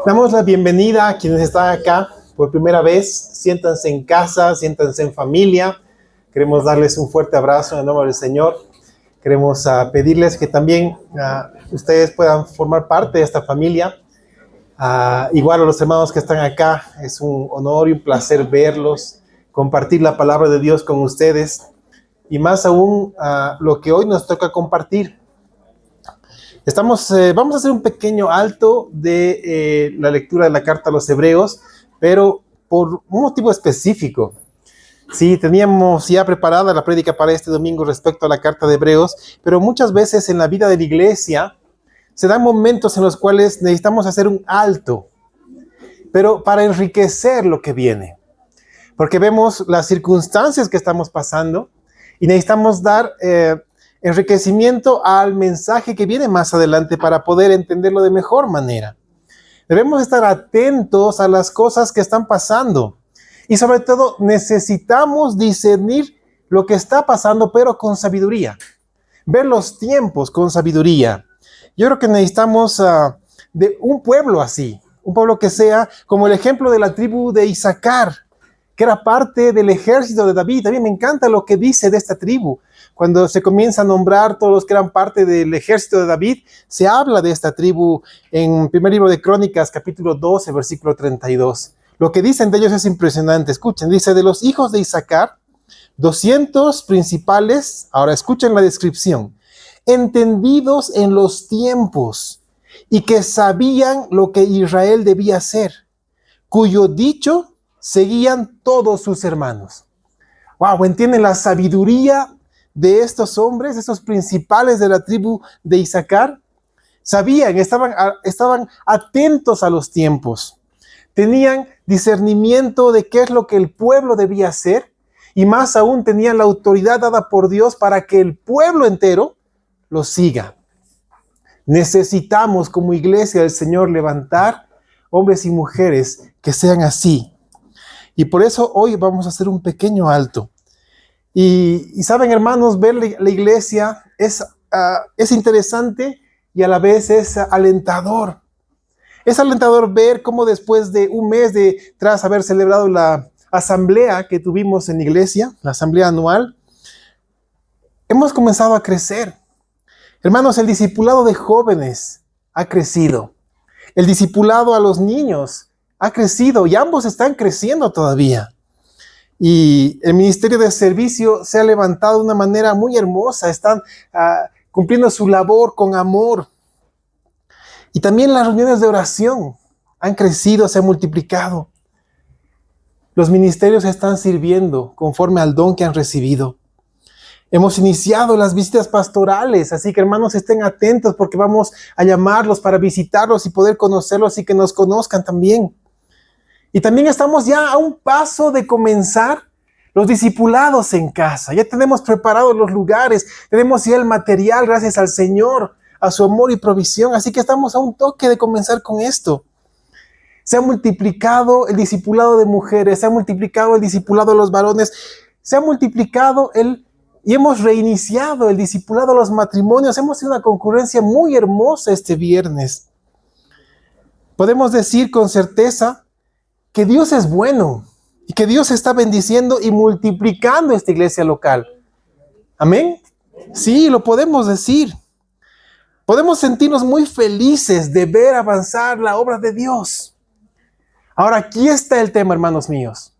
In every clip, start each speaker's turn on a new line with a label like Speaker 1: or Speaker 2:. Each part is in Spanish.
Speaker 1: Damos la bienvenida a quienes están acá por primera vez. Siéntanse en casa, siéntanse en familia. Queremos darles un fuerte abrazo en el nombre del Señor. Queremos pedirles que también ustedes puedan formar parte de esta familia. Igual a los hermanos que están acá, es un honor y un placer verlos, compartir la palabra de Dios con ustedes. Y más aún lo que hoy nos toca compartir. Vamos a hacer un pequeño alto de la lectura de la carta a los Hebreos, pero por un motivo específico. Sí, teníamos ya preparada la prédica para este domingo respecto a la carta de Hebreos, pero muchas veces en la vida de la iglesia se dan momentos en los cuales necesitamos hacer un alto, pero para enriquecer lo que viene. Porque vemos las circunstancias que estamos pasando y necesitamos dar enriquecimiento al mensaje que viene más adelante para poder entenderlo de mejor manera. Debemos estar atentos a las cosas que están pasando y sobre todo necesitamos discernir lo que está pasando, pero con sabiduría. Ver los tiempos con sabiduría. Yo creo que necesitamos de un pueblo así, un pueblo que sea como el ejemplo de la tribu de Isaacar, que era parte del ejército de David. También me encanta lo que dice de esta tribu. Cuando se comienza a nombrar todos los que eran parte del ejército de David, se habla de esta tribu en el primer libro de Crónicas, capítulo 12, versículo 32. Lo que dicen de ellos es impresionante. Escuchen, dice, de los hijos de Isaacar, 200 principales, ahora escuchen la descripción, entendidos en los tiempos y que sabían lo que Israel debía hacer, cuyo dicho seguían todos sus hermanos. Wow, ¿entienden la sabiduría de estos hombres, estos principales de la tribu de Isaacar? Sabían, estaban atentos a los tiempos. Tenían discernimiento de qué es lo que el pueblo debía hacer y más aún tenían la autoridad dada por Dios para que el pueblo entero lo siga. Necesitamos como iglesia del Señor levantar hombres y mujeres que sean así. Y por eso hoy vamos a hacer un pequeño alto. Y saben, hermanos, ver la iglesia es interesante y a la vez es alentador. Es alentador ver cómo después de un mes tras haber celebrado la asamblea que tuvimos en la iglesia, la asamblea anual, hemos comenzado a crecer. Hermanos, el discipulado de jóvenes ha crecido. El discipulado a los niños ha crecido y ambos están creciendo todavía. Y el ministerio de servicio se ha levantado de una manera muy hermosa. Están cumpliendo su labor con amor. Y también las reuniones de oración han crecido, se han multiplicado. Los ministerios están sirviendo conforme al don que han recibido. Hemos iniciado las visitas pastorales, así que hermanos estén atentos porque vamos a llamarlos para visitarlos y poder conocerlos y que nos conozcan también. Y también estamos ya a un paso de comenzar los discipulados en casa. Ya tenemos preparados los lugares, tenemos ya el material gracias al Señor, a su amor y provisión. Así que estamos a un toque de comenzar con esto. Se ha multiplicado el discipulado de mujeres, se ha multiplicado el discipulado de los varones, se ha multiplicado y hemos reiniciado el discipulado de los matrimonios. Hemos tenido una concurrencia muy hermosa este viernes. Podemos decir con certeza que Dios es bueno y que Dios está bendiciendo y multiplicando esta iglesia local. ¿Amén? Sí, lo podemos decir. Podemos sentirnos muy felices de ver avanzar la obra de Dios. Ahora, aquí está el tema, hermanos míos.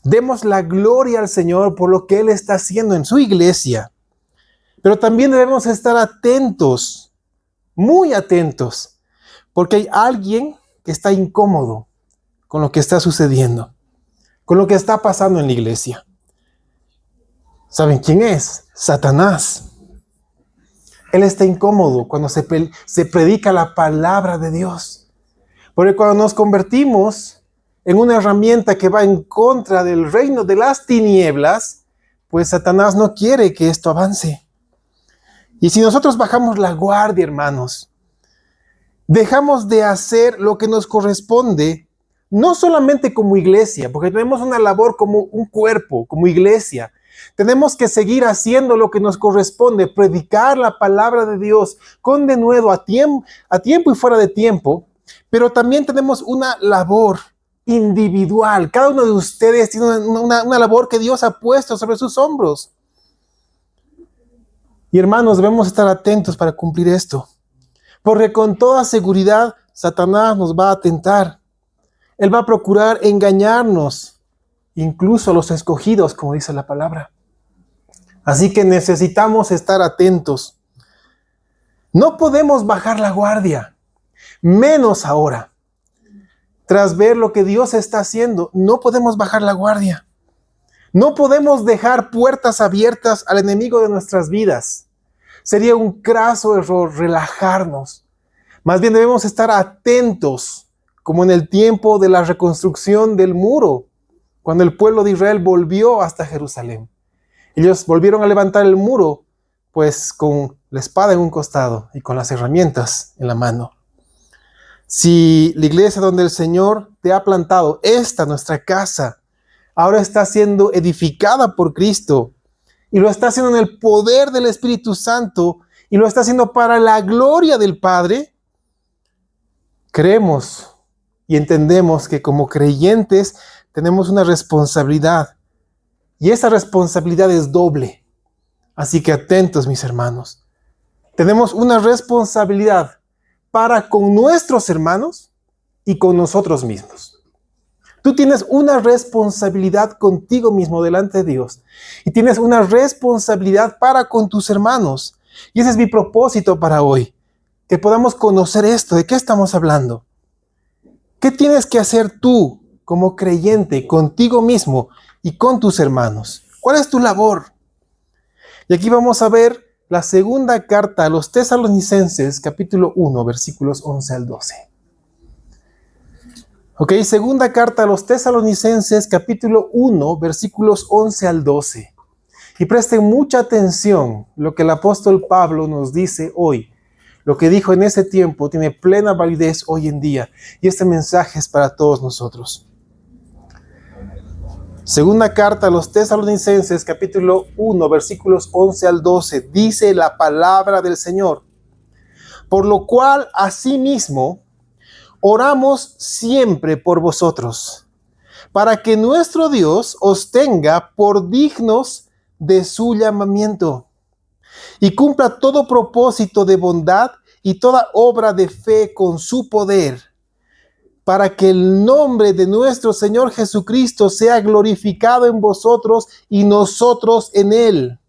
Speaker 1: Demos la gloria al Señor por lo que Él está haciendo en su iglesia. Pero también debemos estar atentos, muy atentos, porque hay alguien que está incómodo con lo que está sucediendo, con lo que está pasando en la iglesia. ¿Saben quién es? Satanás. Él está incómodo cuando se predica la palabra de Dios. Porque cuando nos convertimos en una herramienta que va en contra del reino de las tinieblas, pues Satanás no quiere que esto avance. Y si nosotros bajamos la guardia, hermanos, dejamos de hacer lo que nos corresponde, no solamente como iglesia, porque tenemos una labor como un cuerpo, como iglesia, Tenemos que seguir haciendo lo que nos corresponde, predicar la palabra de Dios con denuedo a tiempo y fuera de tiempo, pero también tenemos una labor individual. Cada uno de ustedes tiene una labor que Dios ha puesto sobre sus hombros. Y hermanos, debemos estar atentos para cumplir esto, porque con toda seguridad Satanás nos va a tentar. Él va a procurar engañarnos, incluso a los escogidos, como dice la palabra. Así que necesitamos estar atentos. No podemos bajar la guardia, menos ahora. Tras ver lo que Dios está haciendo, no podemos bajar la guardia. No podemos dejar puertas abiertas al enemigo de nuestras vidas. Sería un craso error relajarnos. Más bien debemos estar atentos, como en el tiempo de la reconstrucción del muro, cuando el pueblo de Israel volvió hasta Jerusalén. Ellos volvieron a levantar el muro, pues con la espada en un costado y con las herramientas en la mano. Si la iglesia donde el Señor te ha plantado, esta nuestra casa, ahora está siendo edificada por Cristo y lo está haciendo en el poder del Espíritu Santo y lo está haciendo para la gloria del Padre, creemos y entendemos que como creyentes tenemos una responsabilidad y esa responsabilidad es doble. Así que atentos, mis hermanos. Tenemos una responsabilidad para con nuestros hermanos y con nosotros mismos. Tú tienes una responsabilidad contigo mismo delante de Dios y tienes una responsabilidad para con tus hermanos. Y ese es mi propósito para hoy, que podamos conocer esto, de qué estamos hablando. ¿Qué tienes que hacer tú como creyente contigo mismo y con tus hermanos? ¿Cuál es tu labor? Y aquí vamos a ver la segunda carta a los Tesalonicenses, capítulo 1, versículos 11 al 12. Ok, segunda carta a los Tesalonicenses, capítulo 1, versículos 11 al 12. Y presten mucha atención lo que el apóstol Pablo nos dice hoy. Lo que dijo en ese tiempo tiene plena validez hoy en día. Y este mensaje es para todos nosotros. Segunda carta a los Tesalonicenses, capítulo 1, versículos 11 al 12. Dice la palabra del Señor. Por lo cual, asimismo, oramos siempre por vosotros, para que nuestro Dios os tenga por dignos de su llamamiento, y cumpla todo propósito de bondad y toda obra de fe con su poder, para que el nombre de nuestro Señor Jesucristo sea glorificado en vosotros y nosotros en él,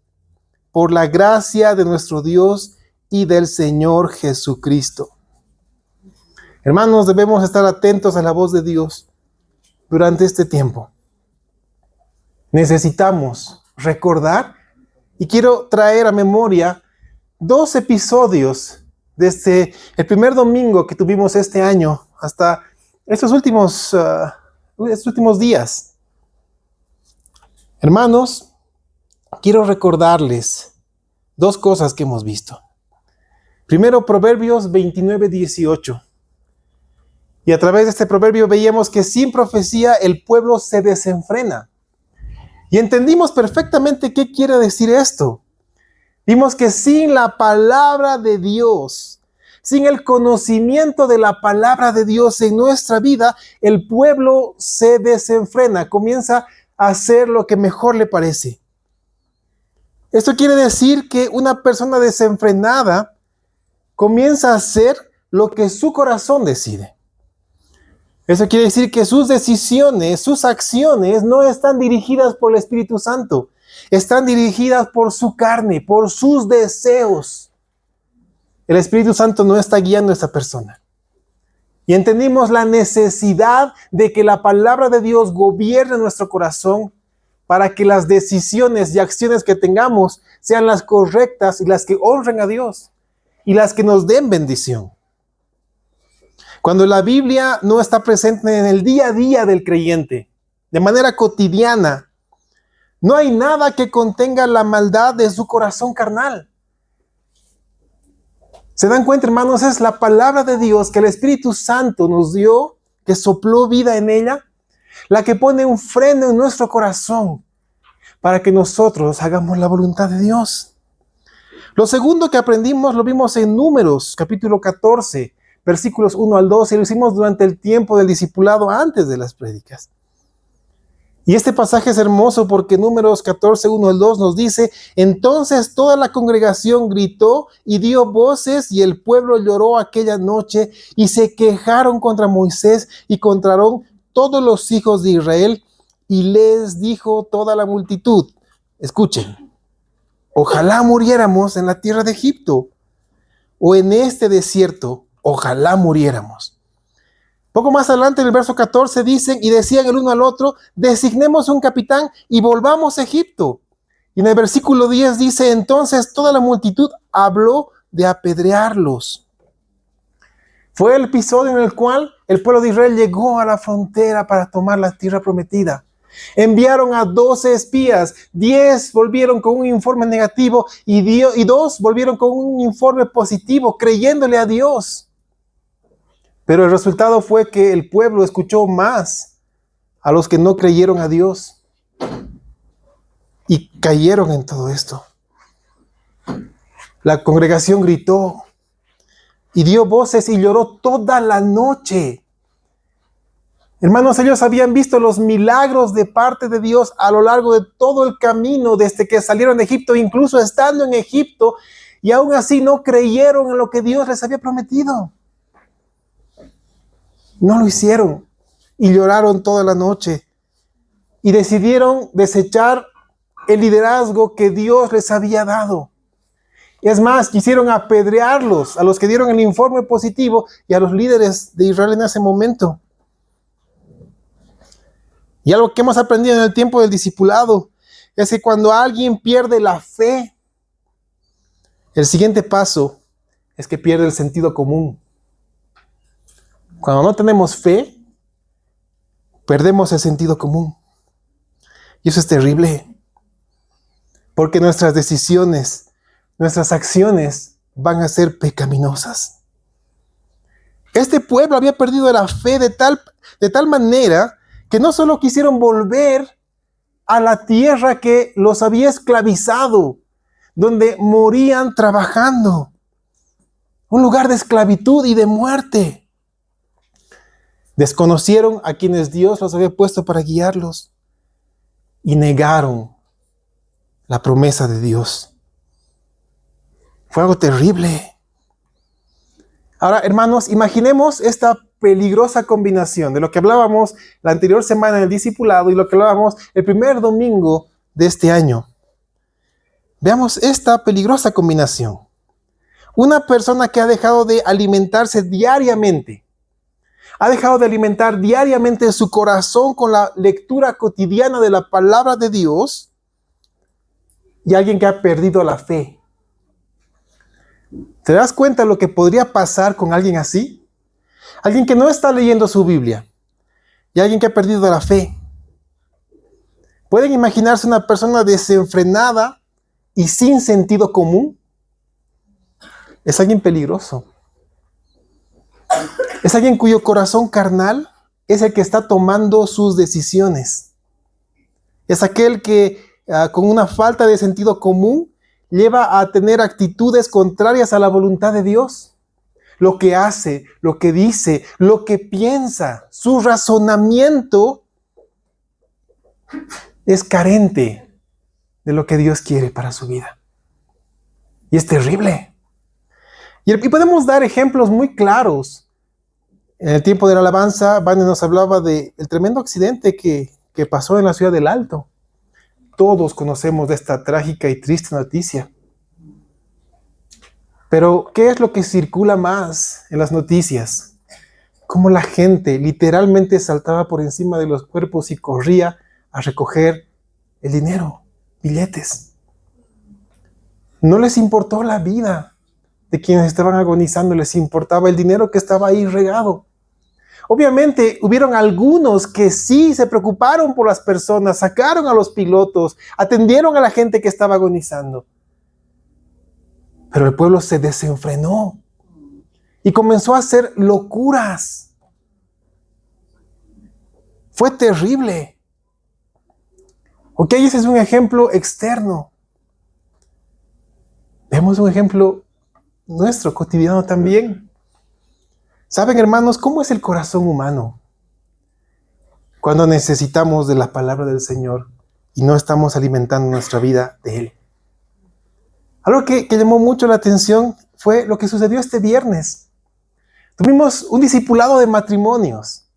Speaker 1: por la gracia de nuestro Dios y del Señor Jesucristo. Hermanos, debemos estar atentos a la voz de Dios durante este tiempo. Necesitamos recordar y quiero traer a memoria 2 episodios desde el primer domingo que tuvimos este año hasta estos últimos días. Hermanos, quiero recordarles 2 cosas que hemos visto. Primero, Proverbios 29:18. Y a través de este proverbio veíamos que sin profecía el pueblo se desenfrena. Y entendimos perfectamente qué quiere decir esto. Vimos que sin la palabra de Dios, sin el conocimiento de la palabra de Dios en nuestra vida, el pueblo se desenfrena, comienza a hacer lo que mejor le parece. Esto quiere decir que una persona desenfrenada comienza a hacer lo que su corazón decide. Eso quiere decir que sus decisiones, sus acciones no están dirigidas por el Espíritu Santo. Están dirigidas por su carne, por sus deseos. El Espíritu Santo no está guiando a esa persona. Y entendimos la necesidad de que la palabra de Dios gobierne nuestro corazón para que las decisiones y acciones que tengamos sean las correctas y las que honren a Dios y las que nos den bendición. Cuando la Biblia no está presente en el día a día del creyente, de manera cotidiana, no hay nada que contenga la maldad de su corazón carnal. ¿Se dan cuenta, hermanos? Es la palabra de Dios que el Espíritu Santo nos dio, que sopló vida en ella, la que pone un freno en nuestro corazón para que nosotros hagamos la voluntad de Dios. Lo segundo que aprendimos lo vimos en Números, capítulo 14, versículos 1 al 2, y lo hicimos durante el tiempo del discipulado antes de las prédicas. Y este pasaje es hermoso porque Números 14, 1 al 2 nos dice: entonces toda la congregación gritó y dio voces, y el pueblo lloró aquella noche, y se quejaron contra Moisés y contra Aarón todos los hijos de Israel, y les dijo toda la multitud, escuchen, ojalá muriéramos en la tierra de Egipto, o en este desierto, ojalá muriéramos. Poco más adelante en el verso 14 dicen, y decían el uno al otro, designemos un capitán y volvamos a Egipto. Y en el versículo 10 dice, entonces toda la multitud habló de apedrearlos. Fue el episodio en el cual el pueblo de Israel llegó a la frontera para tomar la tierra prometida. Enviaron a 12 espías, 10 volvieron con un informe negativo y 2 volvieron con un informe positivo, creyéndole a Dios. Pero el resultado fue que el pueblo escuchó más a los que no creyeron a Dios y cayeron en todo esto. La congregación gritó y dio voces y lloró toda la noche. Hermanos, ellos habían visto los milagros de parte de Dios a lo largo de todo el camino desde que salieron de Egipto, incluso estando en Egipto, y aún así no creyeron en lo que Dios les había prometido. No lo hicieron y lloraron toda la noche y decidieron desechar el liderazgo que Dios les había dado. Es más, quisieron apedrearlos, a los que dieron el informe positivo y a los líderes de Israel en ese momento. Y algo que hemos aprendido en el tiempo del discipulado es que cuando alguien pierde la fe, el siguiente paso es que pierde el sentido común. Cuando no tenemos fe, perdemos el sentido común. Y eso es terrible. Porque nuestras decisiones, nuestras acciones van a ser pecaminosas. Este pueblo había perdido la fe de tal manera que no solo quisieron volver a la tierra que los había esclavizado, donde morían trabajando. Un lugar de esclavitud y de muerte. Desconocieron a quienes Dios los había puesto para guiarlos y negaron la promesa de Dios. Fue algo terrible. Ahora, hermanos, imaginemos esta peligrosa combinación de lo que hablábamos la anterior semana en el discipulado y lo que hablábamos el primer domingo de este año. Veamos esta peligrosa combinación. Una persona que ha dejado de alimentarse diariamente, ha dejado de alimentar diariamente su corazón con la lectura cotidiana de la palabra de Dios, y alguien que ha perdido la fe. ¿Te das cuenta de lo que podría pasar con alguien así? Alguien que no está leyendo su Biblia y alguien que ha perdido la fe. ¿Pueden imaginarse una persona desenfrenada y sin sentido común? Es alguien peligroso. Es alguien cuyo corazón carnal es el que está tomando sus decisiones. Es aquel que con una falta de sentido común lleva a tener actitudes contrarias a la voluntad de Dios. Lo que hace, lo que dice, lo que piensa, su razonamiento es carente de lo que Dios quiere para su vida. Y es terrible. Y podemos dar ejemplos muy claros. En el tiempo de la alabanza, Vane nos hablaba del tremendo accidente que pasó en la ciudad del Alto. Todos conocemos de esta trágica y triste noticia. Pero, ¿qué es lo que circula más en las noticias? Cómo la gente literalmente saltaba por encima de los cuerpos y corría a recoger el dinero, billetes. No les importó la vida de quienes estaban agonizando, les importaba el dinero que estaba ahí regado. Obviamente hubieron algunos que sí se preocuparon por las personas, sacaron a los pilotos, atendieron a la gente que estaba agonizando. Pero el pueblo se desenfrenó y comenzó a hacer locuras. Fue terrible. Ok, ese es un ejemplo externo. Vemos un ejemplo nuestro, cotidiano también. ¿Saben, hermanos, cómo es el corazón humano? Cuando necesitamos de la palabra del Señor y no estamos alimentando nuestra vida de Él. Algo que llamó mucho la atención fue lo que sucedió este viernes. Tuvimos un discipulado de matrimonios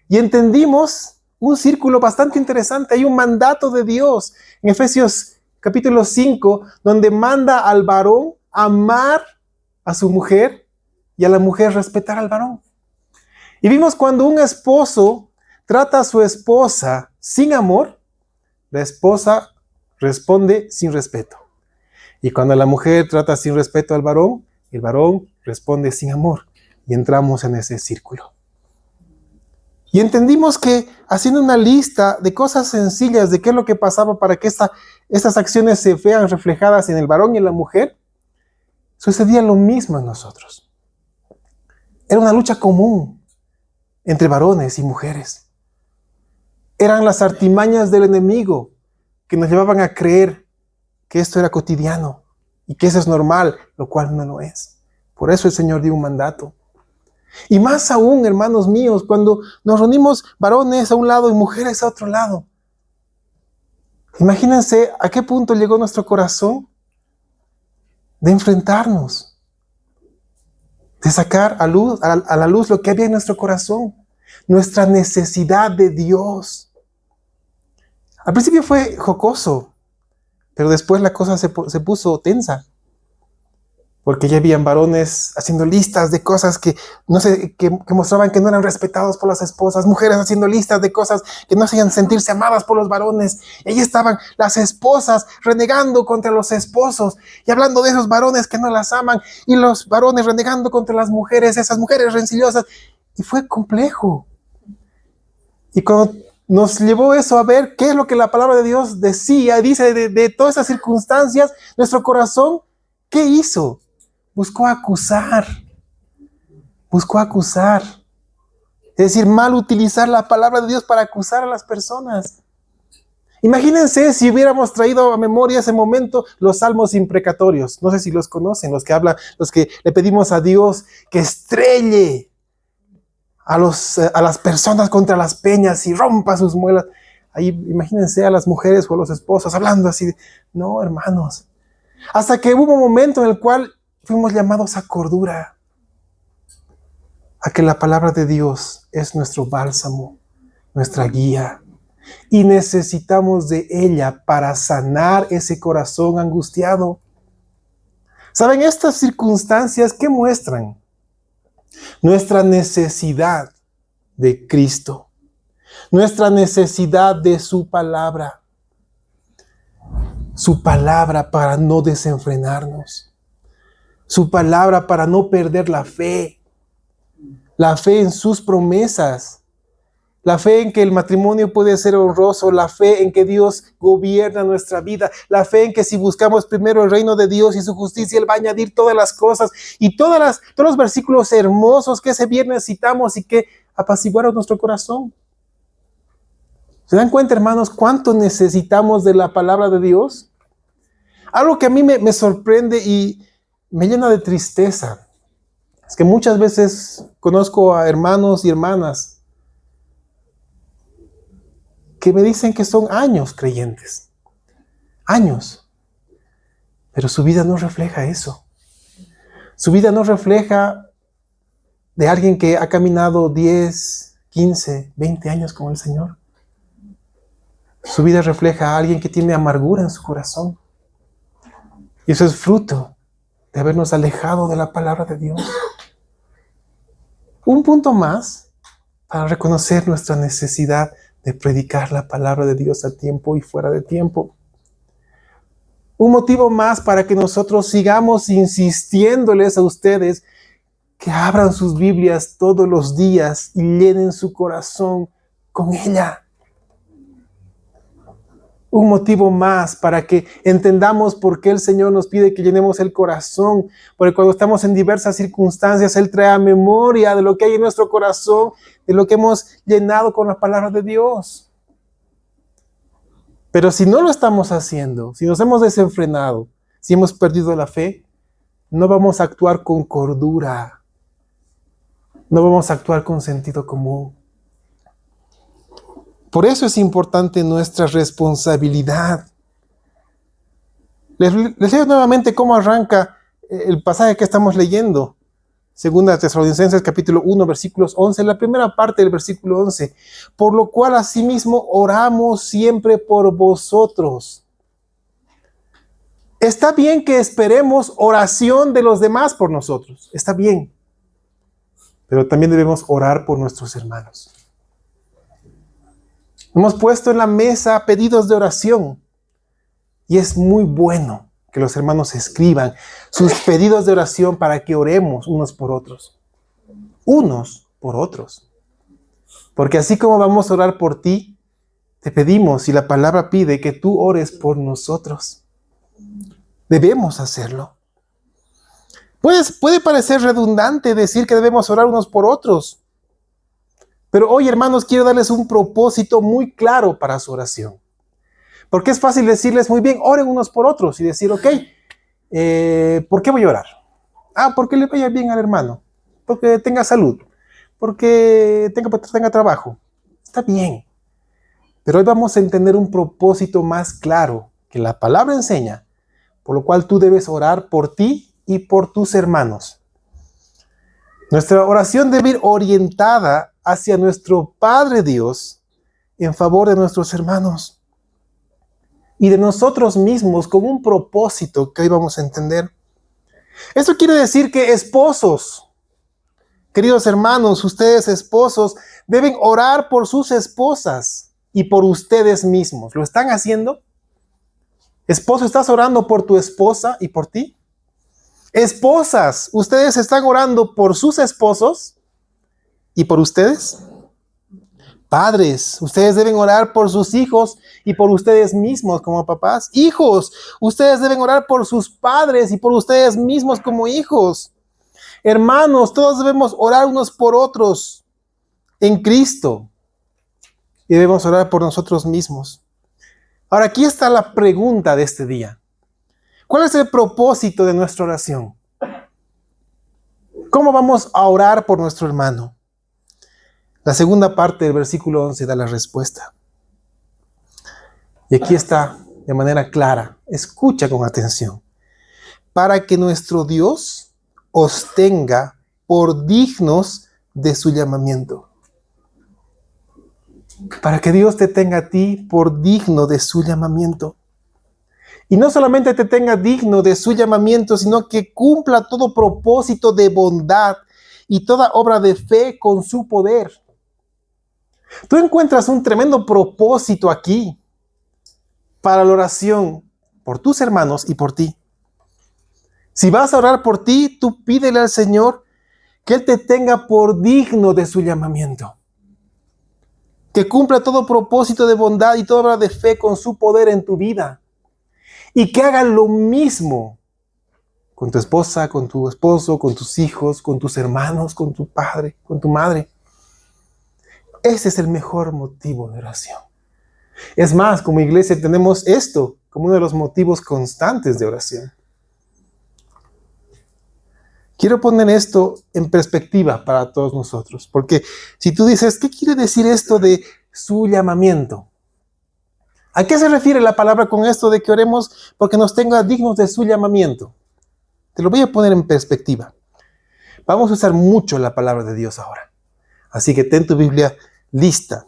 Speaker 1: y entendimos un círculo bastante interesante. Hay un mandato de Dios en Efesios capítulo 5, donde manda al varón amar a su mujer y a la mujer respetar al varón. Y vimos cuando un esposo trata a su esposa sin amor, la esposa responde sin respeto. Y cuando la mujer trata sin respeto al varón, el varón responde sin amor. Y entramos en ese círculo. Y entendimos que haciendo una lista de cosas sencillas de qué es lo que pasaba para que estas acciones se vean reflejadas en el varón y en la mujer, sucedía lo mismo en nosotros. Era una lucha común entre varones y mujeres. Eran las artimañas del enemigo que nos llevaban a creer que esto era cotidiano y que eso es normal, lo cual no lo es. Por eso el Señor dio un mandato. Y más aún, hermanos míos, cuando nos reunimos varones a un lado y mujeres a otro lado. Imagínense a qué punto llegó nuestro corazón de enfrentarnos, de sacar a la luz lo que había en nuestro corazón, nuestra necesidad de Dios. Al principio fue jocoso, pero después la cosa se puso tensa. Porque ya habían varones haciendo listas de cosas que mostraban que no eran respetados por las esposas, mujeres haciendo listas de cosas que no hacían sentirse amadas por los varones. Y ahí estaban las esposas renegando contra los esposos y hablando de esos varones que no las aman, y los varones renegando contra las mujeres, esas mujeres rencillosas. Y fue complejo. Y cuando nos llevó eso a ver qué es lo que la palabra de Dios dice de todas esas circunstancias, nuestro corazón, ¿qué hizo? Buscó acusar. Es decir, mal utilizar la palabra de Dios para acusar a las personas. Imagínense si hubiéramos traído a memoria ese momento los salmos imprecatorios. No sé si los conocen, los que le pedimos a Dios que estrelle a las personas contra las peñas y rompa sus muelas. Ahí imagínense a las mujeres o a los esposos hablando así. No, hermanos. Hasta que hubo un momento en el cual fuimos llamados a cordura, a que la palabra de Dios es nuestro bálsamo, nuestra guía, y necesitamos de ella para sanar ese corazón angustiado. ¿Saben? Estas circunstancias, ¿qué muestran? Nuestra necesidad de Cristo, nuestra necesidad de su palabra para no desenfrenarnos. Su palabra para no perder la fe en sus promesas, la fe en que el matrimonio puede ser honroso, la fe en que Dios gobierna nuestra vida, la fe en que si buscamos primero el reino de Dios y su justicia, Él va a añadir todas las cosas, y todos los versículos hermosos que ese viernes citamos y que apaciguaron nuestro corazón. ¿Se dan cuenta, hermanos, cuánto necesitamos de la palabra de Dios? Algo que a mí me sorprende y me llena de tristeza es que muchas veces conozco a hermanos y hermanas que me dicen que son años creyentes, años, pero su vida no refleja eso. Su vida no refleja de alguien que ha caminado 10, 15, 20 años con el Señor. Su vida refleja a alguien que tiene amargura en su corazón. Y eso es fruto de habernos alejado de la palabra de Dios. Un punto más para reconocer nuestra necesidad de predicar la palabra de Dios a tiempo y fuera de tiempo. Un motivo más para que nosotros sigamos insistiéndoles a ustedes que abran sus Biblias todos los días y llenen su corazón con ella. Un motivo más para que entendamos por qué el Señor nos pide que llenemos el corazón. Porque cuando estamos en diversas circunstancias, Él trae a memoria de lo que hay en nuestro corazón, de lo que hemos llenado con la palabra de Dios. Pero si no lo estamos haciendo, si nos hemos desenfrenado, si hemos perdido la fe, no vamos a actuar con cordura, no vamos a actuar con sentido común. Por eso es importante nuestra responsabilidad. Les leo nuevamente cómo arranca el pasaje que estamos leyendo. Segunda Tesalonicenses capítulo 1, versículos 11, la primera parte del versículo 11. Por lo cual asimismo oramos siempre por vosotros. Está bien que esperemos oración de los demás por nosotros. Está bien. Pero también debemos orar por nuestros hermanos. Hemos puesto en la mesa pedidos de oración. Y es muy bueno que los hermanos escriban sus pedidos de oración para que oremos unos por otros. Unos por otros. Porque así como vamos a orar por ti, te pedimos, y la palabra pide, que tú ores por nosotros. Debemos hacerlo. Pues puede parecer redundante decir que debemos orar unos por otros. Pero hoy, hermanos, quiero darles un propósito muy claro para su oración. Porque es fácil decirles, muy bien, oren unos por otros y decir, ok, ¿por qué voy a orar? Porque le vaya bien al hermano, porque tenga salud, porque tenga trabajo. Está bien. Pero hoy vamos a entender un propósito más claro que la palabra enseña, por lo cual tú debes orar por ti y por tus hermanos. Nuestra oración debe ir orientada hacia nuestro Padre Dios en favor de nuestros hermanos y de nosotros mismos con un propósito que hoy vamos a entender. Eso quiere decir que esposos, queridos hermanos, ustedes esposos, deben orar por sus esposas y por ustedes mismos. ¿Lo están haciendo? Esposo, ¿estás orando por tu esposa y por ti? Esposas, ¿ustedes están orando por sus esposos y por ustedes? Padres, ustedes deben orar por sus hijos y por ustedes mismos como papás. Hijos, ustedes deben orar por sus padres y por ustedes mismos como hijos. Hermanos, todos debemos orar unos por otros en Cristo. Y debemos orar por nosotros mismos. Ahora, aquí está la pregunta de este día. ¿Cuál es el propósito de nuestra oración? ¿Cómo vamos a orar por nuestro hermano? La segunda parte del versículo 11 da la respuesta. Y aquí está de manera clara. Escucha con atención. Para que nuestro Dios os tenga por dignos de su llamamiento. Para que Dios te tenga a ti por digno de su llamamiento. Y no solamente te tenga digno de su llamamiento, sino que cumpla todo propósito de bondad y toda obra de fe con su poder. Tú encuentras un tremendo propósito aquí para la oración por tus hermanos y por ti. Si vas a orar por ti, tú pídele al Señor que Él te tenga por digno de su llamamiento. Que cumpla todo propósito de bondad y toda obra de fe con su poder en tu vida. Y que haga lo mismo con tu esposa, con tu esposo, con tus hijos, con tus hermanos, con tu padre, con tu madre. Ese es el mejor motivo de oración. Es más, como iglesia tenemos esto como uno de los motivos constantes de oración. Quiero poner esto en perspectiva para todos nosotros, porque si tú dices, ¿qué quiere decir esto de su llamamiento? ¿A qué se refiere la palabra con esto de que oremos porque nos tenga dignos de su llamamiento? Te lo voy a poner en perspectiva. Vamos a usar mucho la palabra de Dios ahora. Así que ten tu Biblia lista.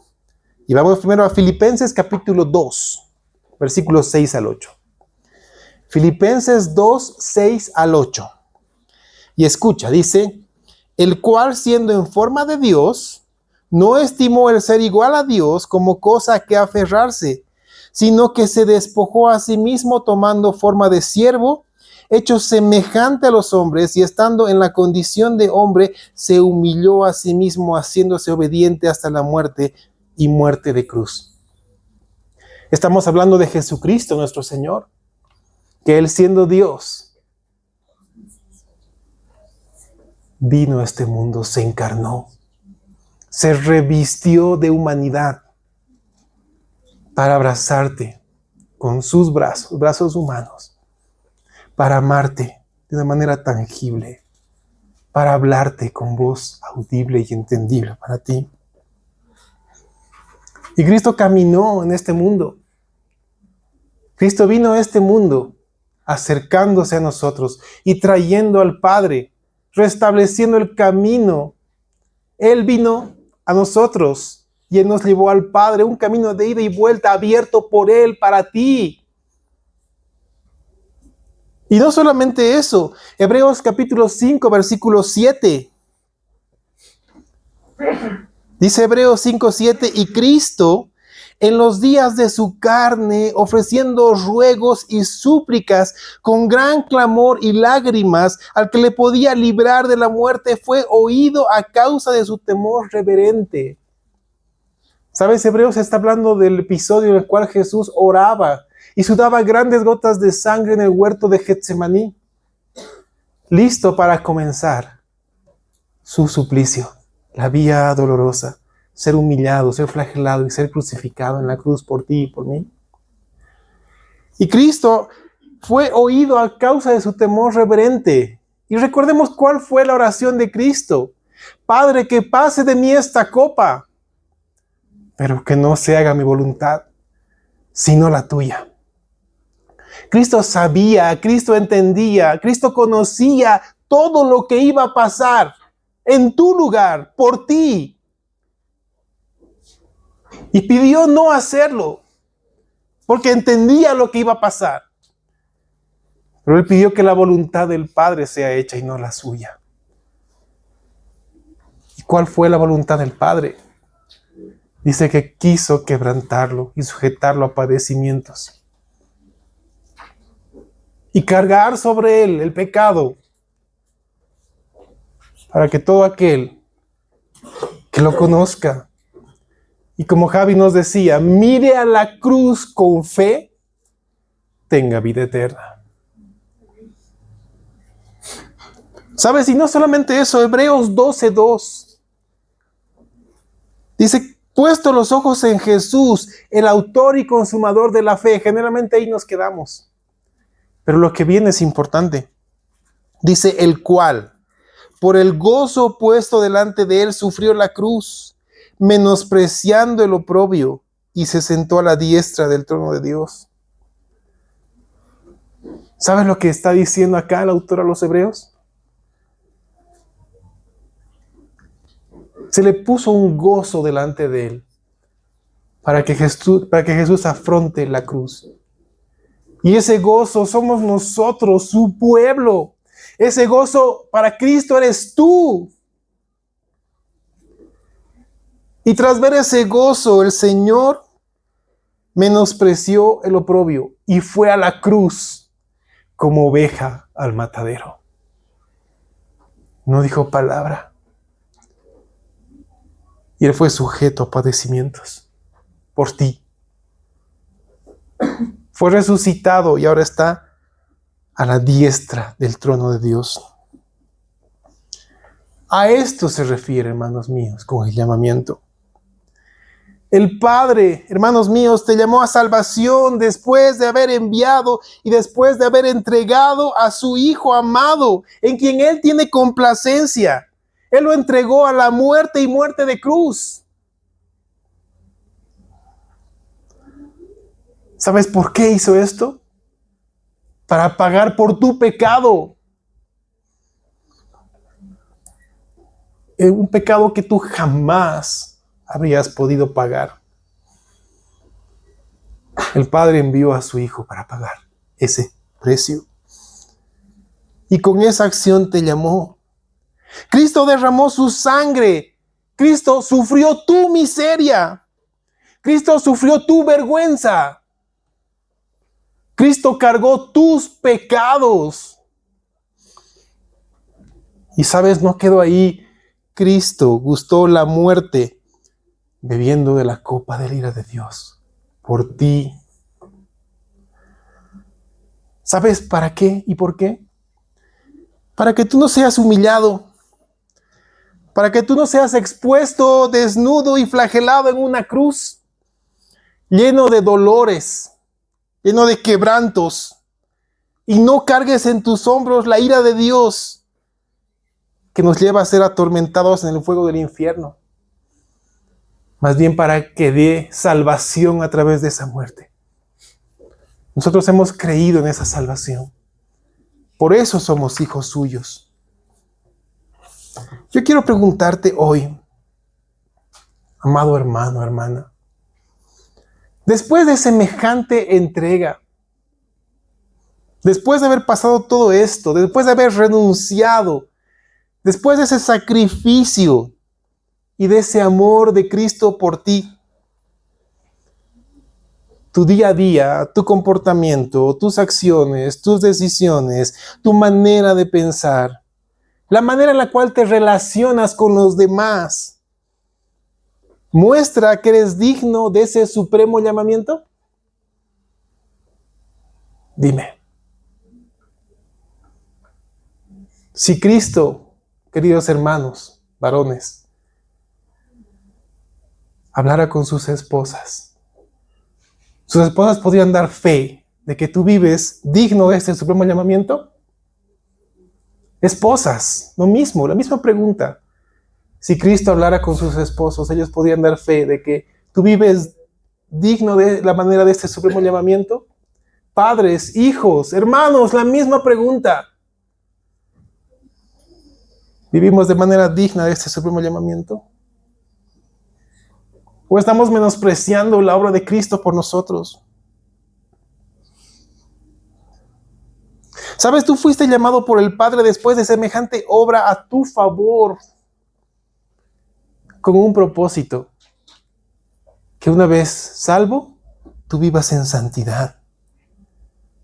Speaker 1: Y vamos primero a Filipenses capítulo 2, versículos 6 al 8. Filipenses 2, 6 al 8. Y escucha, dice, el cual siendo en forma de Dios, no estimó el ser igual a Dios como cosa que aferrarse, sino que se despojó a sí mismo tomando forma de siervo, hecho semejante a los hombres, y estando en la condición de hombre, se humilló a sí mismo, haciéndose obediente hasta la muerte y muerte de cruz. Estamos hablando de Jesucristo, nuestro Señor, que Él siendo Dios, vino a este mundo, se encarnó, se revistió de humanidad para abrazarte, con sus brazos, brazos humanos, para amarte de una manera tangible, para hablarte con voz audible y entendible para ti. Y Cristo caminó en este mundo. Cristo vino a este mundo acercándose a nosotros y trayendo al Padre, restableciendo el camino. Él vino a nosotros y Él nos llevó al Padre, un camino de ida y vuelta abierto por Él para ti. Y no solamente eso, Hebreos capítulo 5, versículo 7. Dice Hebreos 5, 7, y Cristo en los días de su carne, ofreciendo ruegos y súplicas con gran clamor y lágrimas al que le podía librar de la muerte, fue oído a causa de su temor reverente. ¿Sabes? Hebreos está hablando del episodio en el cual Jesús oraba y sudaba grandes gotas de sangre en el huerto de Getsemaní, listo para comenzar su suplicio, la vía dolorosa, ser humillado, ser flagelado y ser crucificado en la cruz por ti y por mí. Y Cristo fue oído a causa de su temor reverente. Y recordemos cuál fue la oración de Cristo. Padre, que pase de mí esta copa, pero que no se haga mi voluntad, sino la tuya. Cristo sabía, Cristo entendía, Cristo conocía todo lo que iba a pasar en tu lugar, por ti. Y pidió no hacerlo, porque entendía lo que iba a pasar. Pero Él pidió que la voluntad del Padre sea hecha y no la suya. ¿Y cuál fue la voluntad del Padre? Dice que quiso quebrantarlo y sujetarlo a padecimientos. Y cargar sobre Él el pecado, para que todo aquel que lo conozca, y como Javi nos decía, mire a la cruz con fe, tenga vida eterna. ¿Sabes? Y no solamente eso, Hebreos 12:2. Dice, puesto los ojos en Jesús, el autor y consumador de la fe. Generalmente ahí nos quedamos. Pero lo que viene es importante. Dice, el cual, por el gozo puesto delante de él, sufrió la cruz, menospreciando el oprobio, y se sentó a la diestra del trono de Dios. ¿Sabes lo que está diciendo acá el autor a los hebreos? Se le puso un gozo delante de él para que Jesús afronte la cruz. Y ese gozo somos nosotros, su pueblo. Ese gozo para Cristo eres tú. Y tras ver ese gozo, el Señor menospreció el oprobio y fue a la cruz como oveja al matadero. No dijo palabra. Y Él fue sujeto a padecimientos por ti. Fue resucitado y ahora está a la diestra del trono de Dios. A esto se refiere, hermanos míos, con el llamamiento. El Padre, hermanos míos, te llamó a salvación después de haber enviado y después de haber entregado a su Hijo amado, en quien Él tiene complacencia. Él lo entregó a la muerte y muerte de cruz. ¿Sabes por qué hizo esto? Para pagar por tu pecado. Un pecado que tú jamás habrías podido pagar. El Padre envió a su Hijo para pagar ese precio. Y con esa acción te llamó. Cristo derramó su sangre. Cristo sufrió tu miseria. Cristo sufrió tu vergüenza. Cristo cargó tus pecados. Y sabes, no quedó ahí. Cristo gustó la muerte bebiendo de la copa de la ira de Dios por ti. ¿Sabes para qué y por qué? Para que tú no seas humillado, para que tú no seas expuesto, desnudo y flagelado en una cruz, lleno de dolores, lleno de quebrantos, y no cargues en tus hombros la ira de Dios, que nos lleva a ser atormentados en el fuego del infierno. Más bien para que dé salvación a través de esa muerte. Nosotros hemos creído en esa salvación. Por eso somos hijos suyos. Yo quiero preguntarte hoy, amado hermano, hermana, después de semejante entrega, después de haber pasado todo esto, después de haber renunciado, después de ese sacrificio y de ese amor de Cristo por ti, tu día a día, tu comportamiento, tus acciones, tus decisiones, tu manera de pensar, la manera en la cual te relacionas con los demás, ¿muestra que eres digno de ese supremo llamamiento? Dime. Si Cristo, queridos hermanos, varones, hablara con sus esposas podrían dar fe de que tú vives digno de este supremo llamamiento. Esposas, lo mismo, la misma pregunta. Si Cristo hablara con sus esposos, ellos podrían dar fe de que tú vives digno de la manera de este supremo llamamiento. Padres, hijos, hermanos, la misma pregunta. ¿Vivimos de manera digna de este supremo llamamiento? ¿O estamos menospreciando la obra de Cristo por nosotros? ¿Sabes? Tú fuiste llamado por el Padre después de semejante obra a tu favor, con un propósito, que una vez salvo, tú vivas en santidad.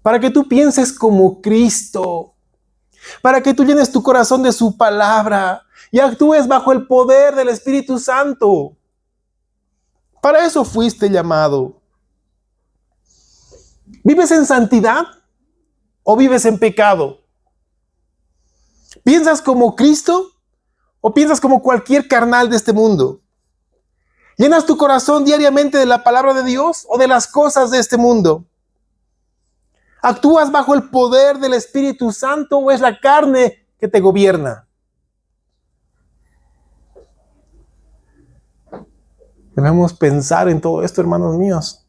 Speaker 1: Para que tú pienses como Cristo, para que tú llenes tu corazón de su palabra y actúes bajo el poder del Espíritu Santo. Para eso fuiste llamado. ¿Vives en santidad o vives en pecado? ¿Piensas como Cristo o piensas como cualquier carnal de este mundo? ¿Llenas tu corazón diariamente de la palabra de Dios o de las cosas de este mundo? ¿Actúas bajo el poder del Espíritu Santo o es la carne que te gobierna? Debemos pensar en todo esto, hermanos míos.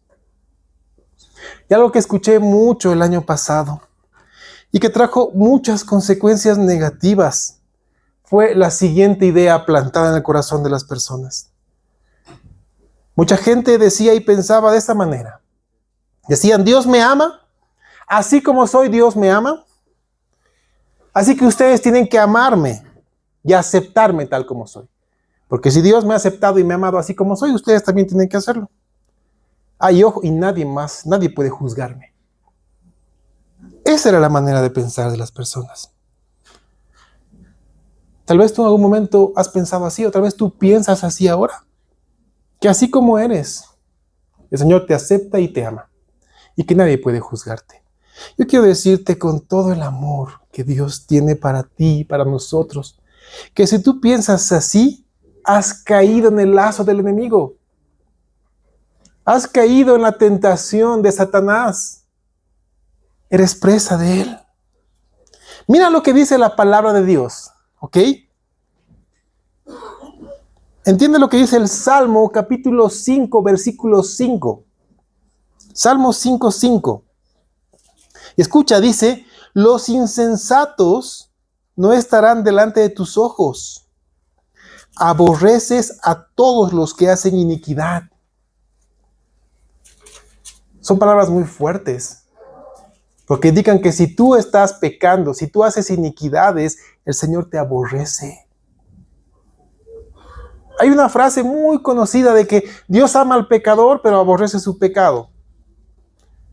Speaker 1: Y algo que escuché mucho el año pasado y que trajo muchas consecuencias negativas fue la siguiente idea plantada en el corazón de las personas. Mucha gente decía y pensaba de esta manera. Decían, Dios me ama, así como soy, Dios me ama. Así que ustedes tienen que amarme y aceptarme tal como soy. Porque si Dios me ha aceptado y me ha amado así como soy, ustedes también tienen que hacerlo. Ay, ojo, y nadie puede juzgarme. Esa era la manera de pensar de las personas. Tal vez tú en algún momento has pensado así, o tal vez tú piensas así ahora. Que así como eres, el Señor te acepta y te ama. Y que nadie puede juzgarte. Yo quiero decirte con todo el amor que Dios tiene para ti y para nosotros, que si tú piensas así, has caído en el lazo del enemigo. Has caído en la tentación de Satanás. Eres presa de él. Mira lo que dice la palabra de Dios, ¿ok? Entiende lo que dice el Salmo capítulo 5, versículo 5. Salmo 5, 5. Y escucha, dice, los insensatos no estarán delante de tus ojos. Aborreces a todos los que hacen iniquidad. Son palabras muy fuertes, porque indican que si tú estás pecando, si tú haces iniquidades, el Señor te aborrece. Hay una frase muy conocida de que Dios ama al pecador, pero aborrece su pecado.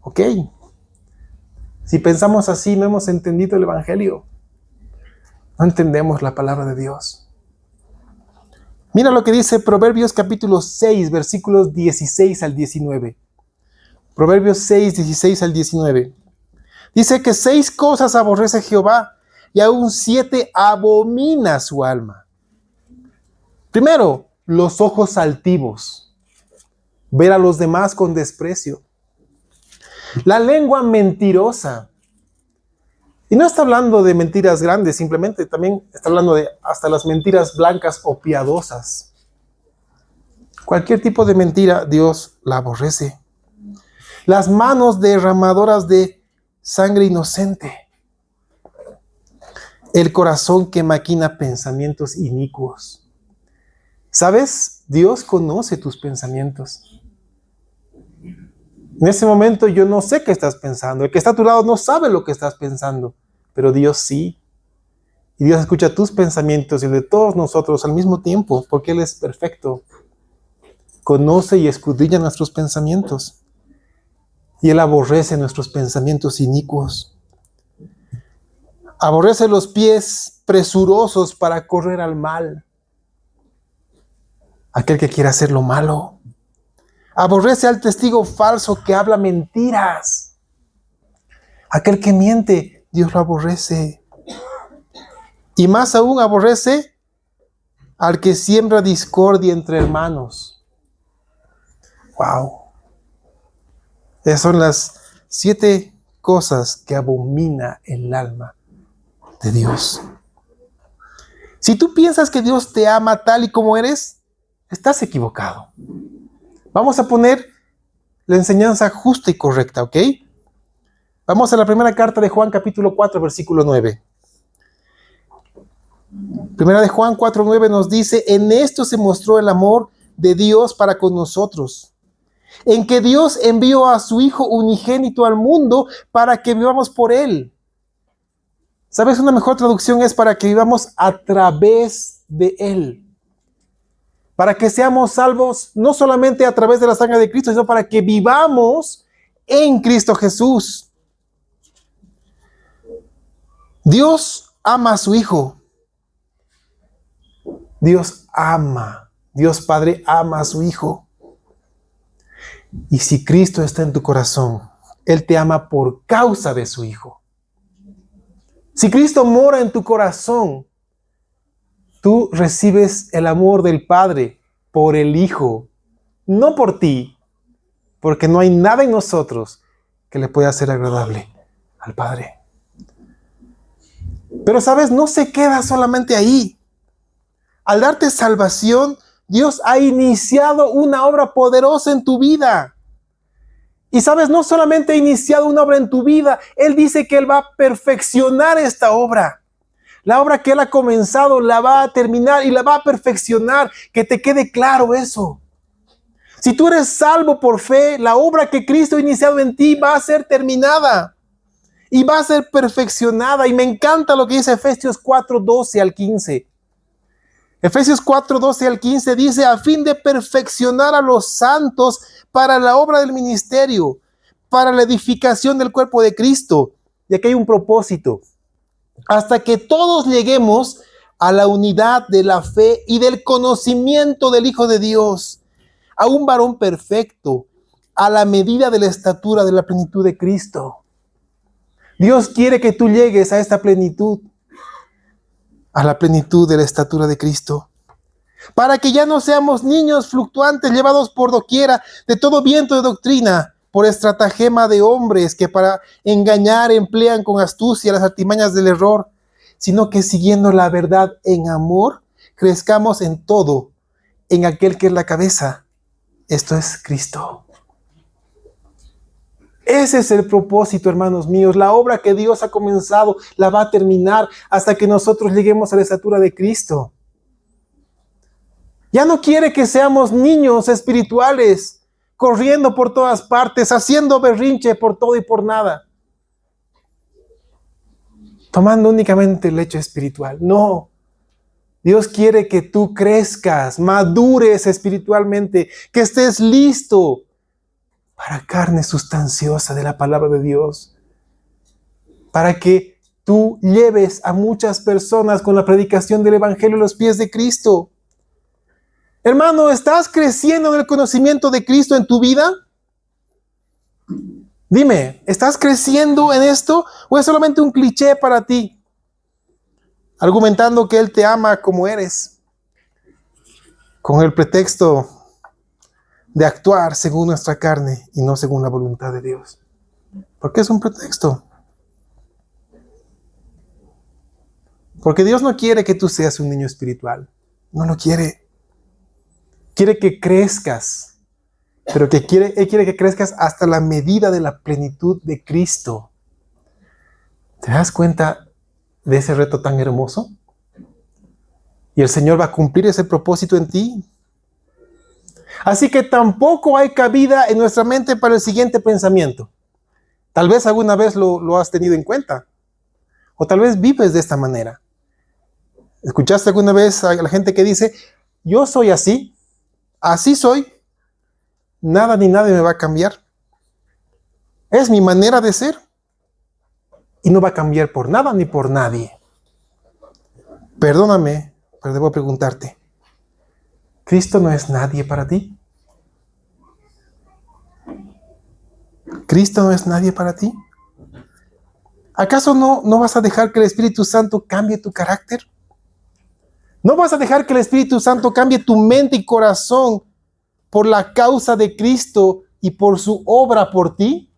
Speaker 1: ¿Ok? Si pensamos así, no hemos entendido el Evangelio. No entendemos la palabra de Dios. Mira lo que dice Proverbios capítulo 6, versículos 16 al 19. Proverbios 6, 16 al 19. Dice que 6 cosas aborrece Jehová y aún 7 abomina su alma. Primero, los ojos altivos. Ver a los demás con desprecio. La lengua mentirosa. Y no está hablando de mentiras grandes, simplemente también está hablando de hasta las mentiras blancas o piadosas. Cualquier tipo de mentira, Dios la aborrece. Las manos derramadoras de sangre inocente. El corazón que maquina pensamientos inicuos. ¿Sabes? Dios conoce tus pensamientos. En ese momento yo no sé qué estás pensando. El que está a tu lado no sabe lo que estás pensando, pero Dios sí. Y Dios escucha tus pensamientos y de todos nosotros al mismo tiempo, porque Él es perfecto. Conoce y escudriña nuestros pensamientos. Y Él aborrece nuestros pensamientos inicuos. Aborrece los pies presurosos para correr al mal. Aquel que quiere hacer lo malo. Aborrece al testigo falso que habla mentiras. Aquel que miente, Dios lo aborrece. Y más aún aborrece al que siembra discordia entre hermanos. Wow. Esas son las 7 cosas que abomina el alma de Dios. Si tú piensas que Dios te ama tal y como eres, estás equivocado. Vamos a poner la enseñanza justa y correcta, ¿ok? Vamos a la primera carta de Juan, capítulo 4, versículo 9. Primera de Juan 4:9 nos dice: en esto se mostró el amor de Dios para con nosotros, en que Dios envió a su Hijo unigénito al mundo para que vivamos por Él. ¿Sabes? Una mejor traducción es para que vivamos a través de Él. Para que seamos salvos no solamente a través de la sangre de Cristo, sino para que vivamos en Cristo Jesús. Dios ama a su Hijo. Dios Padre ama a su Hijo. Y si Cristo está en tu corazón, Él te ama por causa de su Hijo. Si Cristo mora en tu corazón, tú recibes el amor del Padre por el Hijo, no por ti, porque no hay nada en nosotros que le pueda hacer agradable al Padre. Pero sabes, no se queda solamente ahí. Al darte salvación, Dios ha iniciado una obra poderosa en tu vida. Y sabes, no solamente ha iniciado una obra en tu vida, Él dice que Él va a perfeccionar esta obra. La obra que Él ha comenzado la va a terminar y la va a perfeccionar. Que te quede claro eso. Si tú eres salvo por fe, la obra que Cristo ha iniciado en ti va a ser terminada. Y va a ser perfeccionada. Y me encanta lo que dice Efesios 4:12 al 15. Efesios 4:12 al 15 dice: a fin de perfeccionar a los santos para la obra del ministerio, para la edificación del cuerpo de Cristo. Y aquí hay un propósito. Hasta que todos lleguemos a la unidad de la fe y del conocimiento del Hijo de Dios, a un varón perfecto, a la medida de la estatura de la plenitud de Cristo. Dios quiere que tú llegues a esta plenitud, a la plenitud de la estatura de Cristo, para que ya no seamos niños fluctuantes llevados por doquiera de todo viento de doctrina, por estratagema de hombres que para engañar emplean con astucia las artimañas del error, sino que siguiendo la verdad en amor, crezcamos en todo, en aquel que es la cabeza, esto es Cristo. Ese es el propósito, hermanos míos. La obra que Dios ha comenzado la va a terminar hasta que nosotros lleguemos a la estatura de Cristo. Ya no quiere que seamos niños espirituales, corriendo por todas partes, haciendo berrinche por todo y por nada, tomando únicamente leche espiritual. No. Dios quiere que tú crezcas, madures espiritualmente, que estés listo para carne sustanciosa de la palabra de Dios, para que tú lleves a muchas personas con la predicación del Evangelio a los pies de Cristo. Hermano, ¿estás creciendo en el conocimiento de Cristo en tu vida? Dime, ¿estás creciendo en esto o es solamente un cliché para ti? Argumentando que Él te ama como eres, con el pretexto de actuar según nuestra carne y no según la voluntad de Dios. Porque es un pretexto. Porque Dios no quiere que tú seas un niño espiritual. No lo quiere. Quiere que crezcas. Pero Él quiere que crezcas hasta la medida de la plenitud de Cristo. ¿Te das cuenta de ese reto tan hermoso? Y el Señor va a cumplir ese propósito en ti. Así que tampoco hay cabida en nuestra mente para el siguiente pensamiento. Tal vez alguna vez lo has tenido en cuenta. O tal vez vives de esta manera. ¿Escuchaste alguna vez a la gente que dice, yo soy así soy, nada ni nadie me va a cambiar? Es mi manera de ser y no va a cambiar por nada ni por nadie. Perdóname, pero debo preguntarte, ¿Cristo no es nadie para ti? ¿Cristo no es nadie para ti? ¿Acaso no vas a dejar que el Espíritu Santo cambie tu carácter? ¿No vas a dejar que el Espíritu Santo cambie tu mente y corazón por la causa de Cristo y por su obra por ti?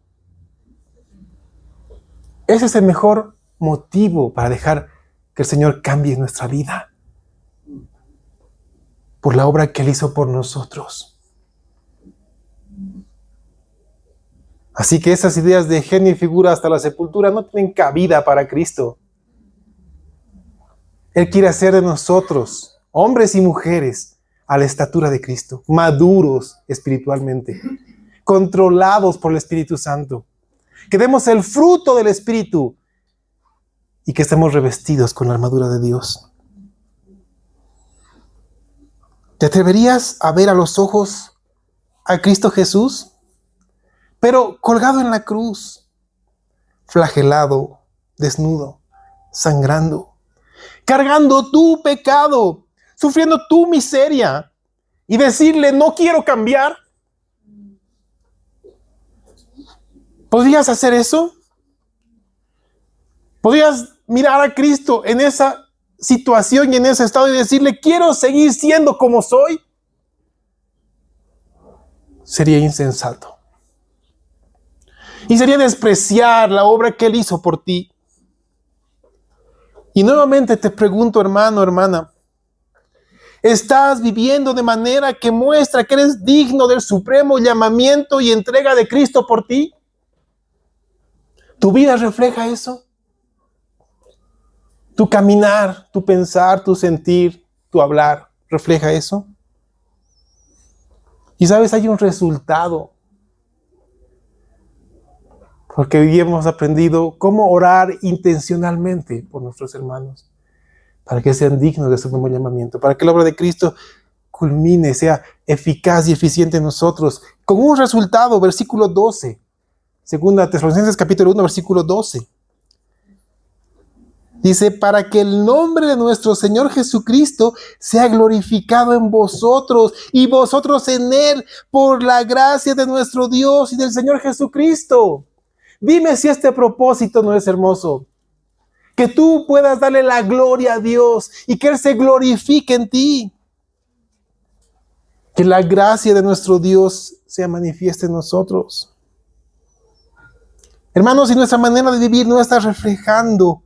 Speaker 1: Ese es el mejor motivo para dejar que el Señor cambie nuestra vida. Por la obra que Él hizo por nosotros. Así que esas ideas de genio y figura hasta la sepultura no tienen cabida para Cristo. Él quiere hacer de nosotros, hombres y mujeres, a la estatura de Cristo, maduros espiritualmente, controlados por el Espíritu Santo, que demos el fruto del Espíritu y que estemos revestidos con la armadura de Dios. ¿Te atreverías a ver a los ojos a Cristo Jesús? Pero colgado en la cruz, flagelado, desnudo, sangrando, cargando tu pecado, sufriendo tu miseria, y decirle, no quiero cambiar. ¿Podrías hacer eso? ¿Podrías mirar a Cristo en esa situación y en ese estado y decirle, quiero seguir siendo como soy? Sería insensato. Y sería despreciar la obra que Él hizo por ti. Y nuevamente te pregunto, hermano, hermana, ¿estás viviendo de manera que muestra que eres digno del supremo llamamiento y entrega de Cristo por ti? ¿Tu vida refleja eso? ¿Tu caminar, tu pensar, tu sentir, tu hablar refleja eso? Y sabes, hay un resultado. Porque hoy hemos aprendido cómo orar intencionalmente por nuestros hermanos, para que sean dignos de su nuevo llamamiento, para que la obra de Cristo culmine, sea eficaz y eficiente en nosotros, con un resultado, versículo 12, segunda Tesalonicenses capítulo 1, versículo 12. Dice, para que el nombre de nuestro Señor Jesucristo sea glorificado en vosotros y vosotros en Él, por la gracia de nuestro Dios y del Señor Jesucristo. Dime si este propósito no es hermoso. Que tú puedas darle la gloria a Dios y que Él se glorifique en ti. Que la gracia de nuestro Dios sea manifiesta en nosotros. Hermanos, si nuestra manera de vivir no está reflejando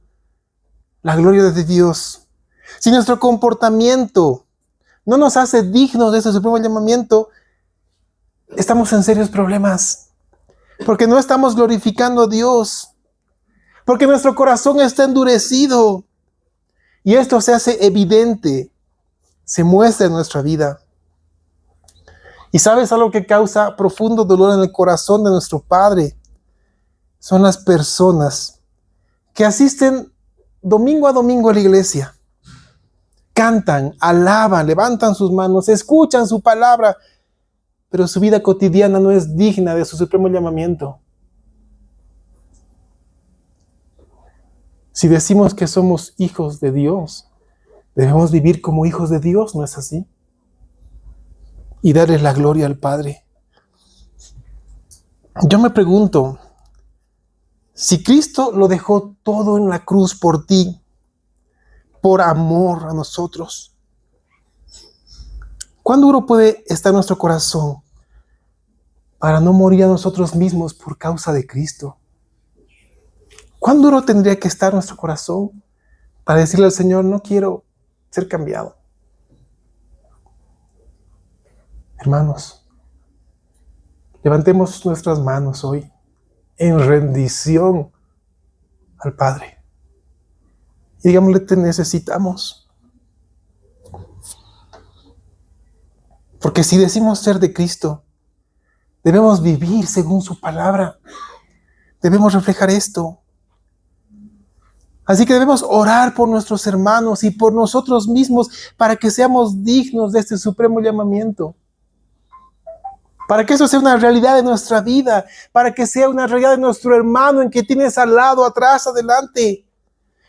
Speaker 1: la gloria de Dios, si nuestro comportamiento no nos hace dignos de ese supremo llamamiento, estamos en serios problemas. Porque no estamos glorificando a Dios. Porque nuestro corazón está endurecido. Y esto se hace evidente. Se muestra en nuestra vida. ¿Y sabes algo que causa profundo dolor en el corazón de nuestro Padre? Son las personas que asisten domingo a domingo a la iglesia. Cantan, alaban, levantan sus manos, escuchan su palabra, pero su vida cotidiana no es digna de su supremo llamamiento. Si decimos que somos hijos de Dios, debemos vivir como hijos de Dios, ¿no es así? Y darle la gloria al Padre. Yo me pregunto, si Cristo lo dejó todo en la cruz por ti, por amor a nosotros, ¿cuán duro puede estar nuestro corazón para no morir a nosotros mismos por causa de Cristo? ¿Cuán duro tendría que estar nuestro corazón para decirle al Señor, no quiero ser cambiado? Hermanos, levantemos nuestras manos hoy en rendición al Padre. Y digámosle, te necesitamos. Porque si decimos ser de Cristo, debemos vivir según su palabra. Debemos reflejar esto. Así que debemos orar por nuestros hermanos y por nosotros mismos para que seamos dignos de este supremo llamamiento. Para que eso sea una realidad de nuestra vida. Para que sea una realidad de nuestro hermano en que tienes al lado, atrás, adelante.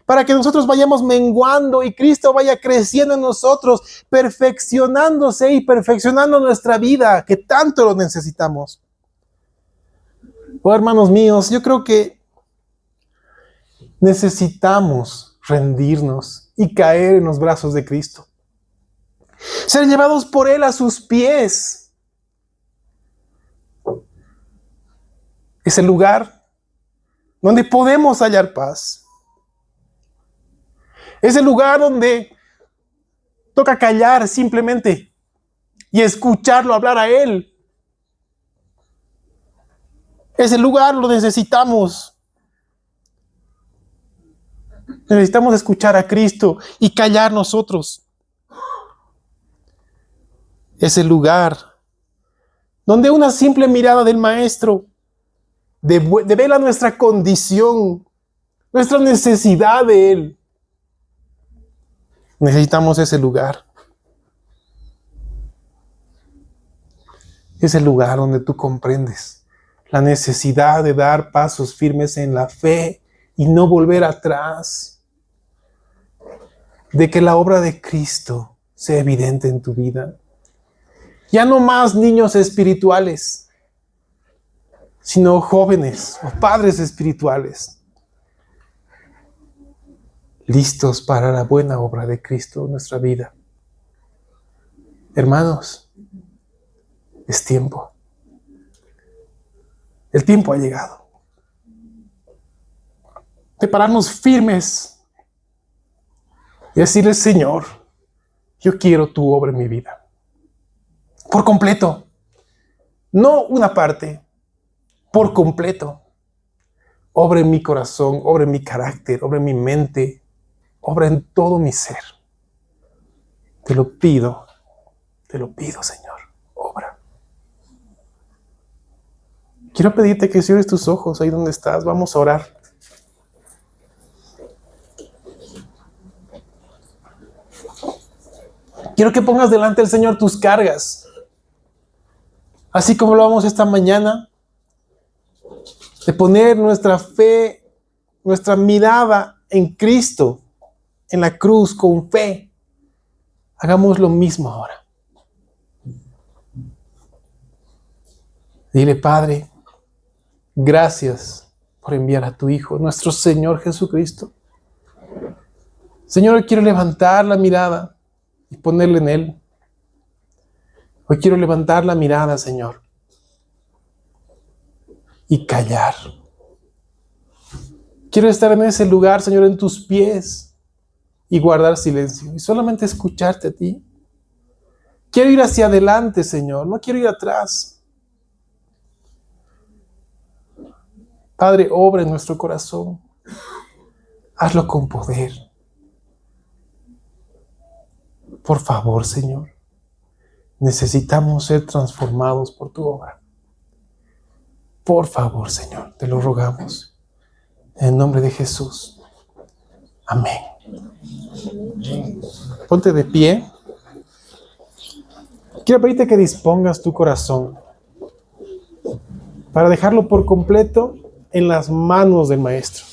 Speaker 1: Para que nosotros vayamos menguando y Cristo vaya creciendo en nosotros, perfeccionándose y perfeccionando nuestra vida, que tanto lo necesitamos. Oh, hermanos míos, yo creo que necesitamos rendirnos y caer en los brazos de Cristo. Ser llevados por Él a sus pies. Es el lugar donde podemos hallar paz. Es el lugar donde toca callar simplemente y escucharlo hablar a Él. Ese lugar lo necesitamos. Necesitamos escuchar a Cristo y callar nosotros. Es el lugar donde una simple mirada del Maestro devela nuestra condición, nuestra necesidad de Él. Necesitamos ese lugar. Es el lugar donde tú comprendes la necesidad de dar pasos firmes en la fe y no volver atrás. De que la obra de Cristo sea evidente en tu vida. Ya no más niños espirituales, sino jóvenes o padres espirituales, listos para la buena obra de Cristo en nuestra vida. Hermanos, es tiempo. El tiempo ha llegado de pararnos firmes y decirle, Señor, yo quiero tu obra en mi vida. Por completo. No una parte. Por completo. Obra en mi corazón, obra en mi carácter, obra en mi mente, obra en todo mi ser. Te lo pido, Señor, obra. Quiero pedirte que cierres tus ojos ahí donde estás. Vamos a orar. Quiero que pongas delante del Señor tus cargas. Así como lo vamos esta mañana, de poner nuestra fe, nuestra mirada en Cristo, en la cruz, con fe. Hagamos lo mismo ahora. Dile, Padre, gracias por enviar a tu Hijo, nuestro Señor Jesucristo. Señor, hoy quiero levantar la mirada y ponerla en Él. Hoy quiero levantar la mirada, Señor, y callar. Quiero estar en ese lugar, Señor, en tus pies y guardar silencio y solamente escucharte a ti. Quiero ir hacia adelante, Señor, no quiero ir atrás. Padre, obra en nuestro corazón. Hazlo con poder. Por favor, Señor, necesitamos ser transformados por tu obra. Por favor, Señor, te lo rogamos. En el nombre de Jesús. Amén. Ponte de pie. Quiero pedirte que dispongas tu corazón para dejarlo por completo en las manos del Maestro.